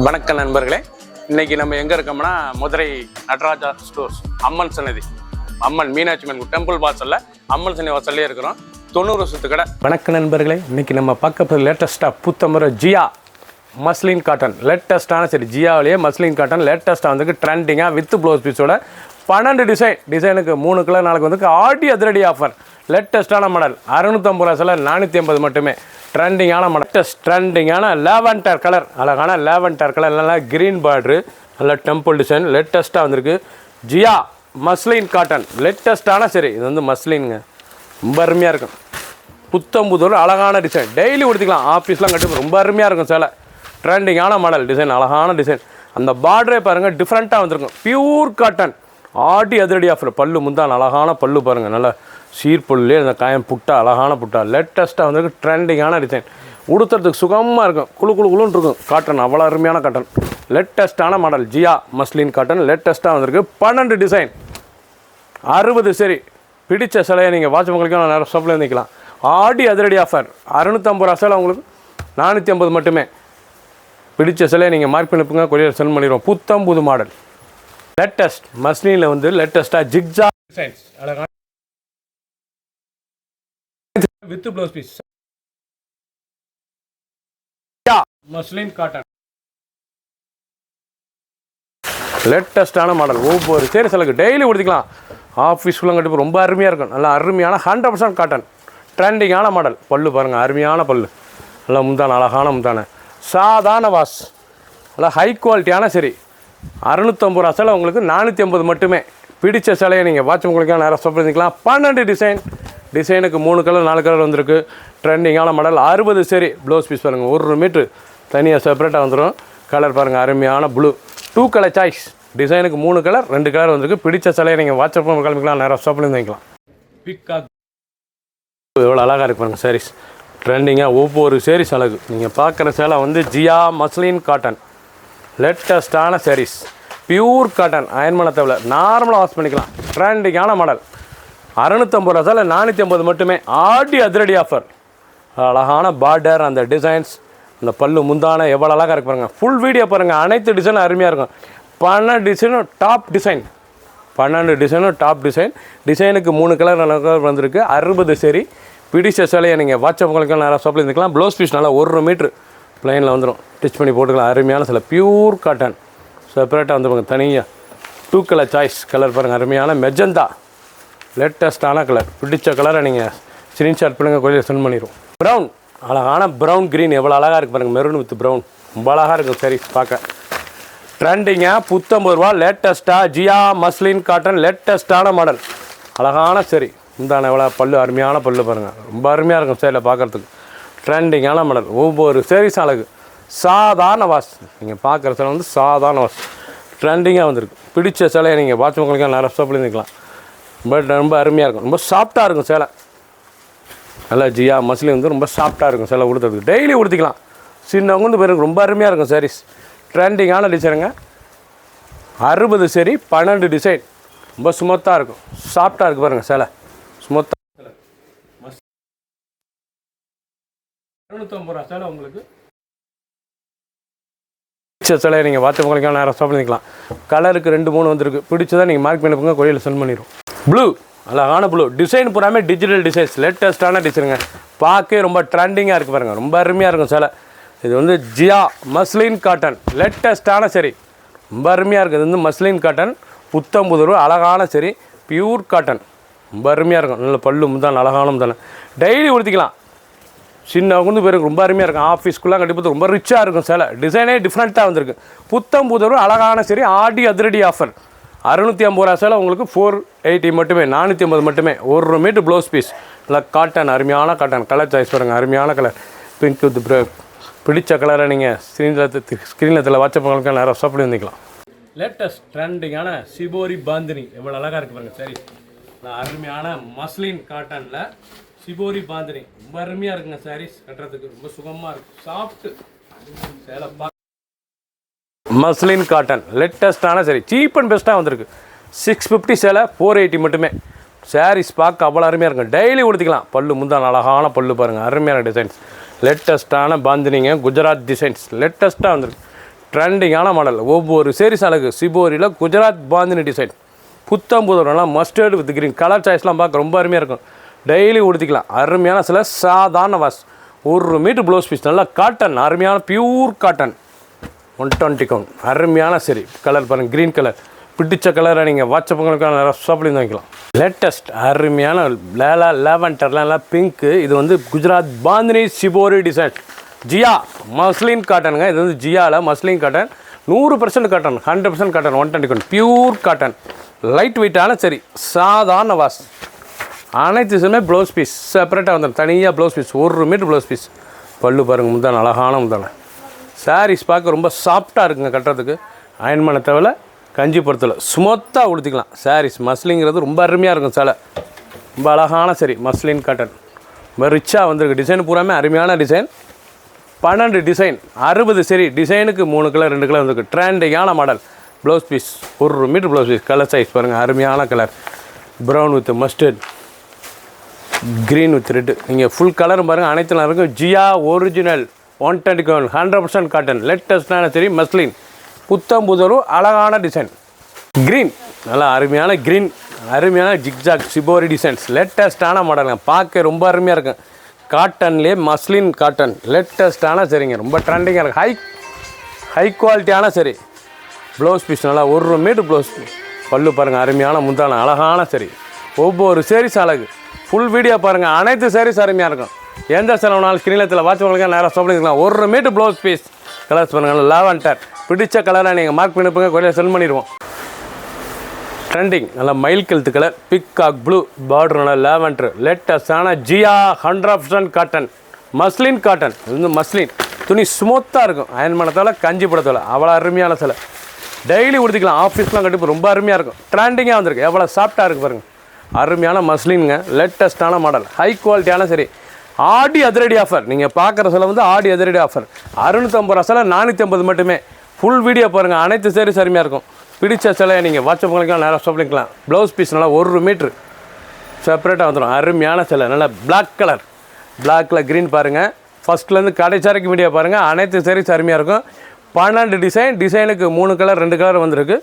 வணக்கம் நண்பர்களே, இன்னைக்கு நம்ம எங்கே இருக்கோம்னா மதுரை நடராஜா ஸ்டோர்ஸ் அம்மன் சன்னதி, அம்மன் மீனாட்சி அம்மன் டெம்பிள் வாசலில் அம்மன் சன்னதி வாசல்லே இருக்கிறோம். 90 வருஷத்து கடை. வணக்கம் நண்பர்களே, இன்னைக்கு நம்ம பார்க்க லேட்டஸ்ட்டாக புத்தமுறை ஜியா மஸ்லின் காட்டன் லேட்டஸ்ட்டான ஜியாவிலேயே மஸ்லின் காட்டன் லேட்டஸ்ட்டாக வந்துருக்கு. ட்ரெண்டிங்காக வித் ப்ளவுஸ் பீஸோட 12 டிசைனுக்கு 3 கலர் நாளைக்கு வந்து ஆடி அதிரடி ஆஃபர். லேட்டஸ்ட்டான மாடல் 650 ரூபா, 450 மட்டுமே. ட்ரெண்டிங்கான மாடல், ட்ரெண்டிங்கான லேவண்டர் கலர், அழகான லேவண்டர் கலர், நல்லா க்ரீன் பார்ட்ரு, நல்ல டெம்பிள் டிசைன் லேட்டஸ்ட்டாக வந்திருக்கு. ஜியா மஸ்லின் காட்டன் லேட்டஸ்ட்டான இது வந்து மஸ்லின்ங்க, ரொம்ப அருமையாக இருக்கும். புத்தம்புதூர் அழகான டிசைன், டெய்லி கொடுத்துக்கலாம். ஆஃபீஸ்லாம் கட்டி ரொம்ப அருமையாக இருக்கும். சேலை ட்ரெண்டிங்கான மாடல், டிசைன் அழகான டிசைன். அந்த பார்டரே பாருங்கள் டிஃப்ரெண்ட்டாக வந்திருக்கும். பியூர் காட்டன் ஆடி அதிரடி ஆஃபர். பல்லு முந்தான் அழகான பல்லு பாருங்கள், நல்லா சீர்பொல்லே அந்த காயம் புட்டா, அழகான புட்டா லேட்டஸ்ட்டாக வந்திருக்கு. ட்ரெண்டிங்கான டிசைன், உடுத்துறதுக்கு சுகமாக இருக்கும், குழுன்னு இருக்கும். காட்டன் அவ்வளோ அருமையான காட்டன், லேட்டஸ்ட்டான மாடல் ஜியா மஸ்லின் காட்டன் லேட்டஸ்ட்டாக வந்திருக்கு. 12 டிசைன் 60 சரி. பிடிச்ச சிலையை நீங்கள் வாட்ச் உங்களுக்கு நிறைய ஷாப்பில் இருந்துக்கலாம். ஆடி அதிரடி ஆஃபர் 650 ரூபா சேலை உங்களுக்கு 450 மட்டுமே. பிடிச்ச சிலையை நீங்கள் மார்க் பண்ணிப்புங்க, கொரியர் சென்ட் பண்ணிடுவோம். புத்தம் புது மாடல் லேட்டஸ்ட் மஸ்லினில் வந்து லேட்டஸ்ட்டாக ஜிக்ஜா டிசைன்ஸ் அழகான with blouse piece muslin cotton லேட்டஸ்டான மாடல். ஒவ்வொரு சேரி சிலக்கு டெய்லி கொடுத்துக்கலாம். ஆஃபீஸ்க்குள்ள கண்டிப்பாக ரொம்ப அருமையாக இருக்கும். நல்லா அருமையான 100% காட்டன் ட்ரெண்டிங்கான மாடல். பல்லு பாருங்கள், அருமையான பல்லு, நல்லா முந்தான அழகான முந்தான. சாதாரண வாஷ், நல்லா ஹை குவாலிட்டியான 650 ரூபா சேலை உங்களுக்கு 450 மட்டுமே. பிடிச்ச சிலையை நீங்கள் வாட்ச் உங்களுக்கு நேரம் ஸ்டாப் பண்ணிக்கலாம். 12 டிசைனுக்கு 3 கலர் 4 கலர் வந்திருக்கு. ட்ரெண்டிங்கான மாடல் 60 சரி. ப்ளவுஸ் பீஸ் பாருங்கள், 1 மீட்ரு தனியாக செப்பரேட்டாக வந்துடும். கலர் பாருங்கள், அருமையான ப்ளூ, 2 கலர் சாய்ஸ். டிசைனுக்கு 3 கலர் 2 கலர் வந்திருக்கு. பிடிச்ச சிலையை நீங்கள் வாட்ஸ்அப் கிளம்பிக்கலாம், நேரம் ஸ்டாப் பண்ணி வாங்கிக்கலாம். பிக்காக் எவ்வளோ அழகாக இருக்கு பாருங்கள் சாரீஸ். ட்ரெண்டிங்காக ஒவ்வொரு சாரீஸ் அழகு. நீங்கள் பார்க்குற சேலை வந்து ஜியா மஸ்லின் காட்டன் லேட்டஸ்ட்டான சாரீஸ். பியூர் காட்டன், அயன் பண்ண தேவை, நார்மலாக வாஷ் பண்ணிக்கலாம். ட்ரெண்டிங்கான மாடல் 650 ரூபா சேலை 450 மட்டுமே. ஆடி அதிரடி ஆஃபர். அழகான பார்டர், அந்த டிசைன்ஸ், அந்த பல்லு முந்தான எவ்வளோ அழகாக இருக்கு பாருங்கள். ஃபுல் வீடியோ பாருங்கள், அனைத்து டிசைனும் அருமையாக இருக்கும். 12 டிசைனும் டாப் டிசைன், 12 டிசைனும் டாப் டிசைன். டிசைனுக்கு 3 கலர் 4 கலர் வந்திருக்கு. 60 சரி. பிடிச்ச சிலையை நீங்கள் வாட்ஸ்அப் உங்களுக்கு நேரம் ஷாப்பில் இருந்துக்கலாம். ப்ளவுஸ் பீஸ் நல்லா 1 மீட்ரு ப்ளைனில் வந்துடும், ஸ்டிச் பண்ணி போட்டுக்கலாம். அருமையான சிலை, பியூர் காட்டன் செப்பரேட்டாக வந்துருவாங்க தனியாக. 2 கலர் சாய்ஸ். கலர் பாருங்கள், அருமையான மெஜந்தா லேட்டஸ்ட்டான கலர். பிடிச்ச கலரை நீங்கள் ஸ்க்ரீன்ஷாட் பண்ணுங்கள், கொரியர் சென்ட் பண்ணிடுவோம். ப்ரௌன், அழகான ப்ரௌன் க்ரீன் எவ்வளோ அழகாக இருக்குது பாருங்கள். மெரூன் வித் ப்ரௌன் ரொம்ப அழகாக இருக்கும் சரி பார்க்க. ட்ரெண்டிங்காக 50 ரூபா லேட்டஸ்ட்டாக ஜியா மஸ்லின் காட்டன் லேட்டஸ்ட்டான மாடல். அழகான சரி இந்தான எவ்வளோ பல்லு, அருமையான பல்லு பாருங்கள், ரொம்ப அருமையாக இருக்கும் சேரில் பார்க்குறதுக்கு. ட்ரெண்டிங்கான மாடல், ஒவ்வொரு சேரீஸ் அழகு. சாதாரண வாஷ், நீங்கள் பார்க்குற சேலை வந்து சாதாரண வாஷ் ட்ரெண்டிங்காக வந்திருக்கு. பிடிச்ச சேலையை நீங்கள் வாட்ச் உங்களுக்கு நிறைய ஷாப்பில் இருந்துக்கலாம். ரொம்ப அருமையாக இருக்கும், ரொம்ப சாஃப்டாக இருக்கும் சேலை. நல்லா ஜியா மஸ்லின் வந்து ரொம்ப சாஃப்டாக இருக்கும் சேலை கொடுத்ததுக்கு. டெய்லி கொடுத்துக்கலாம். சின்னவங்க வந்து பேருக்கு ரொம்ப அருமையாக இருக்கும் சாரீஸ். ட்ரெண்டிங்கான டிசைனுங்க. 60 சரி. 12 டிசைன், ரொம்ப ஸ்மூத்தாக இருக்கும், சாஃப்டாக இருக்குது பாருங்கள் சேலை, ஸ்மூத்தாக. 650 ரூபா சேலை உங்களுக்கு. பிடிச்ச சிலையை நீங்கள் வாட்ஸ்அப் உங்களுக்கு நேரம் ஸ்டாப் பண்ணிக்கலாம். கலருக்கு 2 3 வந்திருக்கு. பிடிச்சதான் நீங்கள் மார்க் பண்ணி போங்க, கொரியரில் சென்ட் பண்ணிடுவோம். ப்ளூ, அழகான ப்ளூ. டிசைன் பூராமே டிஜிட்டல் டிசைன்ஸ், லேட்டஸ்ட்டான டிசைனுங்க. பார்க்க ரொம்ப ட்ரெண்டிங்காக இருக்குது பாருங்கள், ரொம்ப அருமையாக இருக்கும் சேலை. இது வந்து ஜியா மஸ்லின் காட்டன் லேட்டஸ்ட்டான சரி, ரொம்ப அருமையாக இருக்குது. இது வந்து மஸ்லின் காட்டன் புத்தம்புது ரூபா. அழகான சரி, பியூர் காட்டன், ரொம்ப அருமையாக இருக்கும். நல்ல பல்லு முந்தான அழகான முந்தான. டெய்லி உடுத்திக்கலாம். சின்ன வந்து பேருக்கு ரொம்ப அருமையாக இருக்கும். ஆஃபீஸ்க்குள்ளே கண்டிப்பாக ரொம்ப ரிச்சாக இருக்கும் சேலை. டிசைனே டிஃப்ரெண்ட்டாக வந்திருக்கு. புத்தம்புது ரூபா அழகான சரி. ஆடி அதிரடி ஆஃபர் 650 ரூபா சேலை உங்களுக்கு 480 மட்டுமே, 450 மட்டுமே. 1 மீட்ரு ப்ளவுஸ் பீஸ், நல்லா காட்டன், அருமையான காட்டன். கலர் சாய்ஸ் பாருங்கள், அருமையான கலர், பிங்க் வித் பிடிச்ச கலரை நீங்கள் ஸ்க்ரீனில் வாட்ஸ்அப் உங்களுக்கு நேரம் ஷாப் பண்ணி வந்துக்கலாம். லேட்டஸ்ட் ட்ரெண்டிங்கான சிபோரி பாந்தினி எவ்வளோ அழகாக இருக்குது பாருங்கள் சரி. அருமையான மஸ்லின் காட்டனில் சிபோரி பாந்தினி ரொம்ப அருமையாக இருக்குங்க. சாரீஸ் கட்டுறதுக்கு ரொம்ப சுகமாக இருக்கும், சாஃப்ட்டு சேலை. மஸ்லின் காட்டன் லேட்டஸ்ட்டான சரி, சீப் அண்ட் பெஸ்ட்டாக வந்திருக்கு. 650 சேலை 480 மட்டுமே. சாரீஸ் பார்க்க அவ்வளோ அருமையாக இருக்கும். டெய்லி கொடுத்துக்கலாம். பல்லு முந்தான அழகான பல்லு பாருங்கள், அருமையான டிசைன்ஸ். லேட்டஸ்ட்டான பாந்தினிங்க, குஜராத் டிசைன்ஸ் லேட்டஸ்ட்டாக வந்திருக்கு. ட்ரெண்டிங்கான மாடல். ஒவ்வொரு சேரீஸ் அழகு. சிபோரியில் குஜராத் பாந்தினி டிசைன். புத்தம் புதுலாம் மஸ்டர்டு வித் கிரீன் கலர் சாய்ஸ்லாம் பார்க்க ரொம்ப அருமையாக இருக்கும். டெய்லி உடுத்திக்கலாம். அருமையான சில சாதாரண வாஷ். 1 metre blouse piece. நல்லா காட்டன், அருமையான பியூர் காட்டன். 120 கவுண்ட். அருமையான சரி கலர் பாருங்கள், க்ரீன் கலர். பிடிச்ச கலரை நீங்கள் வாட்ஸ்அப்புங்களுக்கான ஷாப்லேருந்து வாங்கிக்கலாம். லேட்டஸ்ட் அருமையான லேவெண்டர்லாம் பிங்க்கு. இது வந்து குஜராத் பாந்தினி சிபோரி டிசைன். ஜியா மஸ்லின் காட்டனுங்க. இது வந்து ஜியாவில் muslin cotton. 100% cotton, 100% cotton. 120 count pure cotton. Light வெயிட்டான சரி சாதாரண வாஷ். அனைத்து இதுவுமே ப்ளவுஸ் பீஸ் செப்பரேட்டாக வந்துடும். தனியாக blouse piece. 1 metre blouse piece. பல்லு பாருங்கள், முந்தான அழகான முந்தான. சாரீஸ் பார்க்க ரொம்ப சாஃப்டாக இருக்குங்க கட்டுறதுக்கு. அயன் பண்ண தேவையில்ல, கஞ்சிபுரத்தில் ஸ்மூத்தாக உடுத்திக்கலாம். சாரீஸ் மஸ்லிங்கிறது ரொம்ப அருமையாக இருக்கும். சிலை ரொம்ப அழகான சரி மஸ்லின் காட்டன். ரொம்ப ரிச்சாக வந்திருக்கு. டிசைன் பூராமே அருமையான டிசைன். 12 டிசைன், 60 சரி. டிசைனுக்கு 3 கலர் 2 கலர் வந்துருக்கு. ட்ரெண்டிங்கான model. Blouse piece 1 metre blouse piece. Colour size பாருங்கள், அருமையான colour. Brown with mustard, green with red. நீங்கள் ஃபுல் கலரும் பாருங்கள். அனைத்து இருக்கும். ஜியா ஒரிஜினல் 120 கவுண்ட் 100% காட்டன். லேட்டஸ்டான சரி மஸ்லின். புத்தம் புதரும் அழகான டிசைன். க்ரீன் நல்லா அருமையான க்ரீன். அருமையான ஜிக்ஜாக் சிபோரி டிசைன்ஸ். லேட்டஸ்டான மாடலுங்க. பார்க்க ரொம்ப அருமையாக இருக்கும். காட்டன்லேயே மஸ்லின் காட்டன். லேட்டஸ்டான சரிங்க. ரொம்ப ட்ரெண்டிங்காக இருக்குது. ஹை குவாலிட்டியான சரி. ப்ளவுஸ் பீஸ் நல்லா 1 மீட்டர் ப்ளவுஸ் பீஸ். பல்லு பாருங்கள், அருமையான முந்தான அழகான சரி. ஒவ்வொரு சேரீஸ் அழகு. ஃபுல் வீடியோ பாருங்கள். அனைத்து சேரீஸ் அருமையாக இருக்கும். எந்த செலவுனாலும் ஸ்க்ரீனில் வாட்ச்மேனுக்கு நேராக சாப்பிடுக்கலாம். 1 மீட்டர் ப்ளவுஸ் பீஸ். கலர்ஸ் பாருங்கள், லாவெண்டர். பிடிச்ச கலராக நீங்கள் மார்க் பண்ணிப்போங்க, கொள்ளையை செல் பண்ணிடுவோம். ட்ரெண்டிங் நல்லா மயில் கழுத்து கலர். Peacock blue border. நல்லா லாவெண்டர். லேட்டஸ்டான ஜியா 100% காட்டன். Muslin cotton. இது வந்து மஸ்லின் துணி ஸ்மூத்தாக இருக்கும். அயன் பண்ணத்தால் கஞ்சி படத்தால் அவ்வளோ அருமையான சிலை. டெய்லி உடுத்திக்கலாம். ஆஃபீஸ்லாம் கண்டிப்பாக ரொம்ப அருமையாக இருக்கும். ட்ரெண்டிங்காக வந்திருக்கு. எவ்வளோ சாஃப்டாக இருக்குது பாருங்கள். அருமையான மஸ்லின்ங்க. லேட்டஸ்ட்டான மாடல். ஹை குவாலிட்டியான சரி. ஆடி அதிரடி ஆஃபர். நீங்கள் பார்க்குற சில வந்து ஆடி அதிரடி ஆஃபர். 650 சிலை 450 மட்டுமே. ஃபுல் வீடியோ பாருங்கள். அனைத்து சேரீஸ் அருமையாக இருக்கும். பிடிச்ச சிலையை நீங்கள் வாட்ஸ்அப்புங்களுக்கெல்லாம் நேராக ஷாப்பிங்க்கலாம். ப்ளவுஸ் பீஸ் நல்லா 1 மீட்ரு செப்பரேட்டாக வந்துடும். அருமையான சிலை. நல்லா பிளாக் கலர். பிளாக்கில் க்ரீன் பாருங்கள். ஃபஸ்ட்லேருந்து கடைசி வரைக்கும் வீடியோ பாருங்கள். அனைத்து சேரீஸ் அருமையாக இருக்கும். 12 டிசைன். டிசைனுக்கு 3 கலர் 2 கலர் வந்திருக்கு.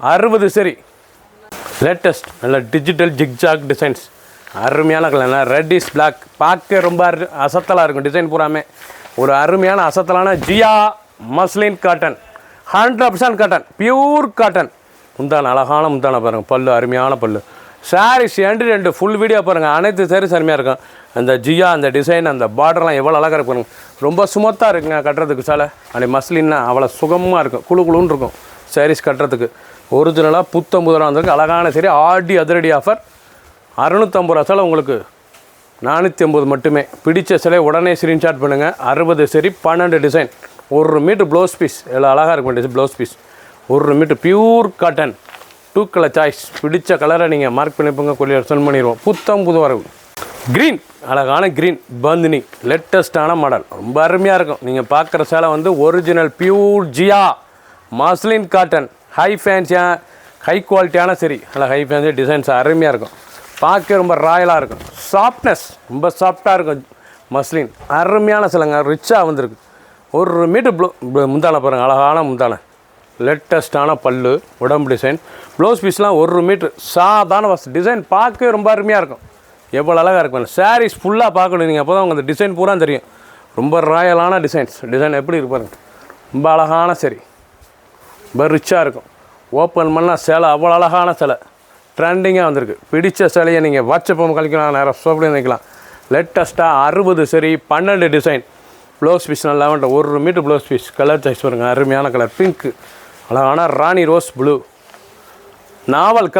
60 சரி. லேட்டஸ்ட் நல்ல டிஜிட்டல் ஜிக்ஜாக் டிசைன்ஸ். அருமையான கலர். Reddish black. பார்க்க ரொம்ப அசத்தலாக இருக்கும். டிசைன் பூராமே ஒரு அருமையான அசத்தலான ஜியா muslin cotton. 100% cotton. Pure cotton. முந்தான அழகான முந்தான பாருங்கள். பல்லு அருமையான பல்லு. சாரீஸ் 2 ஃபுல் வீடியோ பாருங்கள். அனைத்து சாரீஸ் அருமையாக இருக்கும். அந்த ஜியா அந்த டிசைன் அந்த பார்டர்லாம் எவ்வளோ அழகாக இருக்கும். ரொம்ப சுமத்தாக இருக்குங்க கட்டுறதுக்கு. சிலை அப்படி மஸ்லின்னா அவ்வளோ சுகமாக இருக்கும். குழுன்னு இருக்கும் சாரீஸ் கட்டுறதுக்கு. ஒரிஜினலாக புத்தம் புதலாக வந்திருக்கு. அழகான சரி. ஆடி அதிரடி ஆஃபர். 650 சிலை உங்களுக்கு 450 மட்டுமே. பிடிச்ச சிலை உடனே ஸ்க்ரீன்ஷாட் பண்ணுங்கள். 60 சரி 12 டிசைன். 1 metre blouse piece. எவ்வளோ அழகாக இருக்கும் blouse piece. 1 metre pure cotton. 2 colour choice. பிடிச்ச கலரை நீங்கள் மார்க் பண்ணிப்போங்க, கொரியர் சென்ட் பண்ணிடுவோம். புத்தம் புது வரவு. க்ரீன் அழகான க்ரீன் பாந்தினி. லேட்டஸ்டான மாடல். ரொம்ப அருமையாக இருக்கும். நீங்கள் பார்க்குற சேலை வந்து ஒரிஜினல் பியூர் ஜியா மஸ்லின் காட்டன். ஹை ஃபேன்ஸியாக ஹை குவாலிட்டியான சரி. நல்லா ஹை ஃபேன்சி டிசைன்ஸ் அருமையாக இருக்கும். பார்க்க ரொம்ப ராயலாக இருக்கும். சாஃப்ட்னஸ் ரொம்ப சாஃப்டாக இருக்கும். மஸ்லின் அருமையான சிலைங்க. ரிச்சாக வந்திருக்கு. 1 மீட்டர் முந்தான பாருங்கள். அழகான முந்தான. லேட்டஸ்டான பல்லு. உடம்பு டிசைன். ப்ளவுஸ் பீஸ்லாம் 1 மீட்ரு. சாதாரண டிசைன் பார்க்க ரொம்ப அருமையாக இருக்கும். எவ்வளோ அழகாக இருக்கும். சாரீஸ் ஃபுல்லாக பார்க்கணும் நீங்கள். அப்போ தான் உங்களுக்கு டிசைன் பூரா தெரியும். ரொம்ப ராயலான டிசைன்ஸ். டிசைன் எப்படி இருக்கு பாருங்கள். ரொம்ப அழகான சரி. ரொம்ப ரிச்சாக இருக்கும். ஓப்பன் பண்ணால் சேலை அவ்வளோ அழகான சேலை. ட்ரெண்டிங்காக வந்திருக்கு. பிடிச்ச சேலையை நீங்கள் வாட்ஸ்அப் கழிக்கலாம், நேராக ஷாப்லேயும் வைக்கலாம். லேட்டஸ்ட்டாக 60 சரி 12 டிசைன். ப்ளவுஸ் பீஸ் நல்லா 1 metre blouse piece. Colour choice பாருங்கள். அருமையான கலர். பிங்க்கு அழகான ராணி ரோஸ் ப்ளூ. நாவல்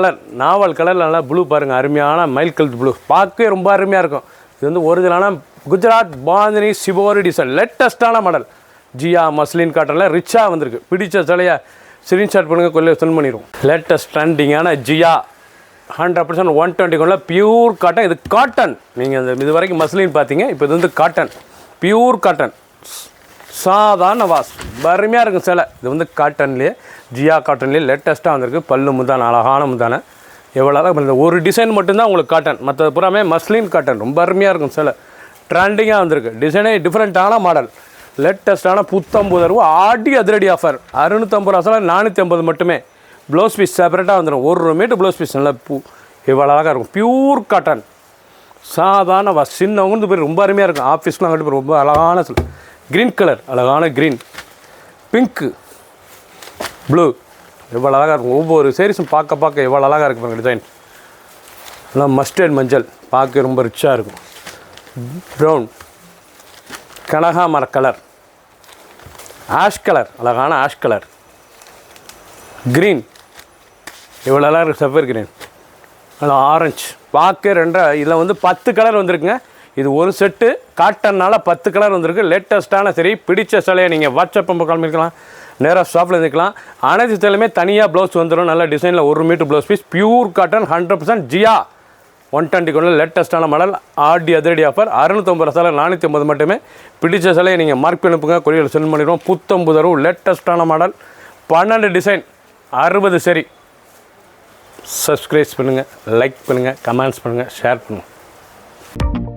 கலரில் நல்லா ப்ளூ பாருங்கள். அருமையான மயில் கலர் ப்ளூ. பார்க்கவே ரொம்ப அருமையாக இருக்கும். இது வந்து ஒரிஜினலான குஜராத் பாந்தினி சிபோரி டிசைன். லேட்டஸ்ட்டான மாடல். ஜியா மஸ்லின் காட்டனில் ரிச்சாக வந்திருக்கு. பிடிச்ச சிலையை ஸ்க்ரீன்ஷாட் பண்ணுங்கள், கொள்ளையை சென்ட் பண்ணிடுவோம். லேட்டஸ்ட் ட்ரெண்டிங்கான ஜியா 100% 120 பியூர் காட்டன். இது காட்டன். நீங்கள் இது வரைக்கும் மஸ்லின் பார்த்தீங்க. இப்போ இது வந்து காட்டன். Pure cotton. சாதாரண வாஷ். அருமையாக இருக்கும் சிலை. இது வந்து காட்டன்லேயே ஜியா காட்டன்லேயே லேட்டஸ்ட்டாக வந்திருக்கு. பல்லு முந்தான அழகான முந்தான. எவ்வளோ அழகாக இந்த ஒரு டிசைன் மட்டும்தான் உங்களுக்கு காட்டன். மற்றது பூராமே மஸ்லின் காட்டன். ரொம்ப அருமையாக இருக்கும் சிலை. ட்ரெண்டிங்காக வந்திருக்கு. டிசைனே டிஃப்ரெண்ட்டான மாடல். லேட்டஸ்ட்டான புத்தம்பது ரூபா ஆடி அதிரடி ஆஃபர் 650 ரூபா சேலை 450 மட்டுமே. ப்ளவுஸ் பீஸ் செப்பரேட்டாக வந்துடும். 1 மீட்டர் ப்ளவுஸ் பீஸ் நல்லா இவ்வளோ அழகாக இருக்கும். பியூர் காட்டன் சாதாரண சின்னவங்க போய் ரொம்ப அருமையாக இருக்கும். ஆஃபீஸ்லாம் கட்டி போய் ரொம்ப அழகான சில க்ரீன் கலர், அழகான க்ரீன், பிங்க்கு, ப்ளூ எவ்வளோ அழகாக இருக்கும். ஒவ்வொரு சேரீஸும் பார்க்க எவ்வளோ அழகாக இருக்கும் பாருங்கள். டிசைன் எல்லாம் மஸ்டர்ட் மஞ்சள் பார்க்க ரொம்ப ரிச்சாக இருக்கும். ப்ரௌன், கனகாமர கலர், ஆஷ் கலர், அழகான ஆஷ் கலர், க்ரீன் எவ்வளோ அழகாக இருக்குது. சஃபர் க்ரீன், நல்லா ஆரஞ்சு பார்க்க இதில் வந்து 10 கலர் வந்திருக்குங்க. இது ஒரு செட்டு காட்டன்னால் 10 கலர் வந்திருக்கு. லேட்டஸ்ட்டான சரி பிடிச்ச சிலையை நீங்கள் வாட்ஸ்அப் நம்பர் கால் பண்ணிக்கலாம், நேராக ஷாப்பில் இருந்துக்கலாம். அனைத்து சிலையுமே தனியாக ப்ளவுஸ் வந்துடும். நல்ல டிசைனில் 1 metre blouse piece, pure cotton 100% ஜியா 120 கொண்டு லேட்டஸ்ட்டான மாடல் ஆடி அதிரடி ஆஃபர். 650 ரூபா சேலை 450 மட்டுமே. பிடிச்ச சிலையை நீங்கள் மார்க் பண்ணி அனுப்புங்க, கொரியர் சென்ட் பண்ணிடுவோம். புத்தம்பது ரூபா லேட்டஸ்ட்டான மாடல், 12 டிசைன், 60 சரி. சப்ஸ்கிரைப் பண்ணுங்கள், லைக் பண்ணுங்கள், கமெண்ட்ஸ் பண்ணுங்கள், ஷேர் பண்ணுங்கள்.